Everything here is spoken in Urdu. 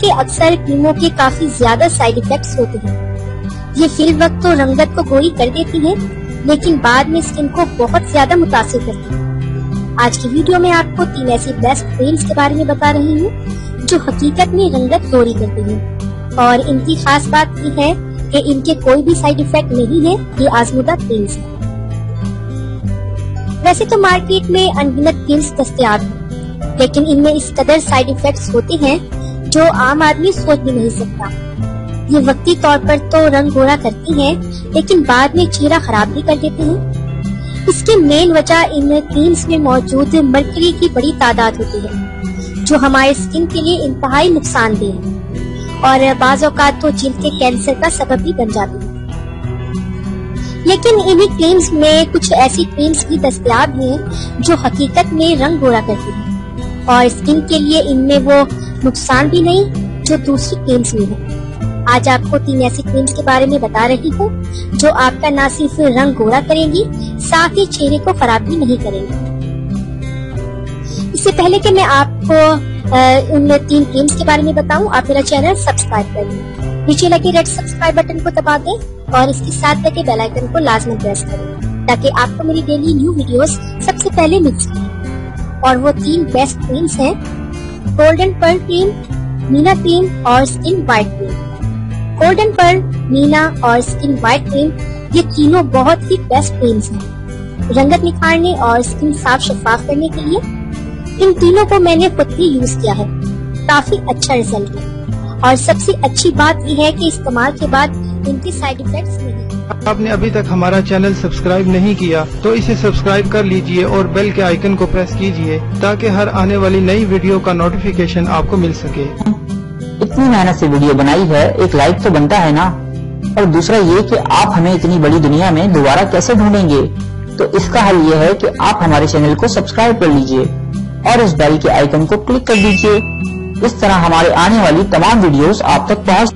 کہ اکثر کریموں کے کافی زیادہ سائیڈ ایفیکٹس ہوتے ہیں۔ یہ فی الوقت تو رنگت کو گوری کر دیتی ہیں، لیکن بعد میں اسکن کو بہت زیادہ متاثر کرتی ہیں۔ آج کی ویڈیو میں آپ کو 3 ایسی بیسٹ کریمز کے بارے میں بتا رہی ہوں جو حقیقت میں رنگت گوری کرتی ہیں، اور ان کی خاص بات یہ ہے کہ ان کے کوئی بھی سائیڈ ایفیکٹ نہیں ہے، یہ آزمودہ کریمز ہیں۔ ویسے تو مارکیٹ میں انگنت کریمز دستیاب ہیں، لیکن ان میں اس قدر سائیڈ ایفیکٹس ہوتے ہیں جو عام آدمی سوچ بھی نہیں سکتا۔ یہ وقتی طور پر تو رنگ گورا کرتی ہیں، لیکن بعد میں چہرہ خراب بھی کر دیتے ہیں۔ اس کی مین وجہ ان کریمز میں موجود مرکری کی بڑی تعداد ہوتی ہے، جو ہمارے اسکن کے لیے انتہائی نقصان دہ ہے اور بعض اوقات تو جلد کے کینسر کا سبب بھی بن جاتی ہے۔ لیکن انہی کریمز میں کچھ ایسی کریمز بھی دستیاب ہیں جو حقیقت میں رنگ گورا کرتی ہیں، اور اسکن کے لیے ان میں وہ نقصان بھی نہیں جو دوسری کریمز میں ہے۔ آج آپ کو 3 ایسی کریمز کے بارے میں بتا رہی ہوں جو آپ کا نہ صرف رنگ گورا کریں گی، ساتھ ہی چہرے کو خراب بھی نہیں کریں گی۔ اس سے پہلے کہ میں آپ کو ان 3 کریمز کے بارے میں بتاؤں، آپ میرا چینل سبسکرائب کر لیں، نیچے لگے ریڈ سبسکرائب بٹن کو دبا دیں اور اس کے ساتھ لگے بیل آئیکن کو لازمی پریس کریں تاکہ آپ کو میری ڈیلی نیو ویڈیوز سب سے پہلے مل سکیں۔ اور وہ 3 بیسٹ کریمز ہیں گولڈن پرل کریم، مینا کریم اور اسکن وائٹ کریم۔ گولڈن پرل، مینا اور اسکن وائٹ کریم یہ تینوں بہت ہی بیسٹ کریمز ہیں رنگت نکھارنے اور اسکن صاف شفاف کرنے کے لیے۔ ان تینوں کو میں نے خود بھی یوز کیا ہے، کافی اچھا رزلٹ ہے، اور سب سے اچھی بات یہ ہے کہ استعمال کے بعد ان کے سائیڈ ایفیکٹس نہیں۔ آپ نے ابھی تک ہمارا چینل سبسکرائب نہیں کیا تو اسے سبسکرائب کر لیجئے اور بیل کے آئیکن کو پریس کیجئے تاکہ ہر آنے والی نئی ویڈیو کا نوٹیفیکیشن آپ کو مل سکے۔ اتنی محنت سے ویڈیو بنائی ہے، ایک لائک تو بنتا ہے نا، اور دوسرا یہ کہ آپ ہمیں اتنی بڑی دنیا میں دوبارہ کیسے ڈھونڈیں گے؟ تو اس کا حل یہ ہے کہ آپ ہمارے چینل کو سبسکرائب کر لیجئے اور اس بیل کے آئیکن کو کلک کر دیجئے۔ اس طرح ہمارے آنے والی تمام ویڈیوز آپ تک پہنچ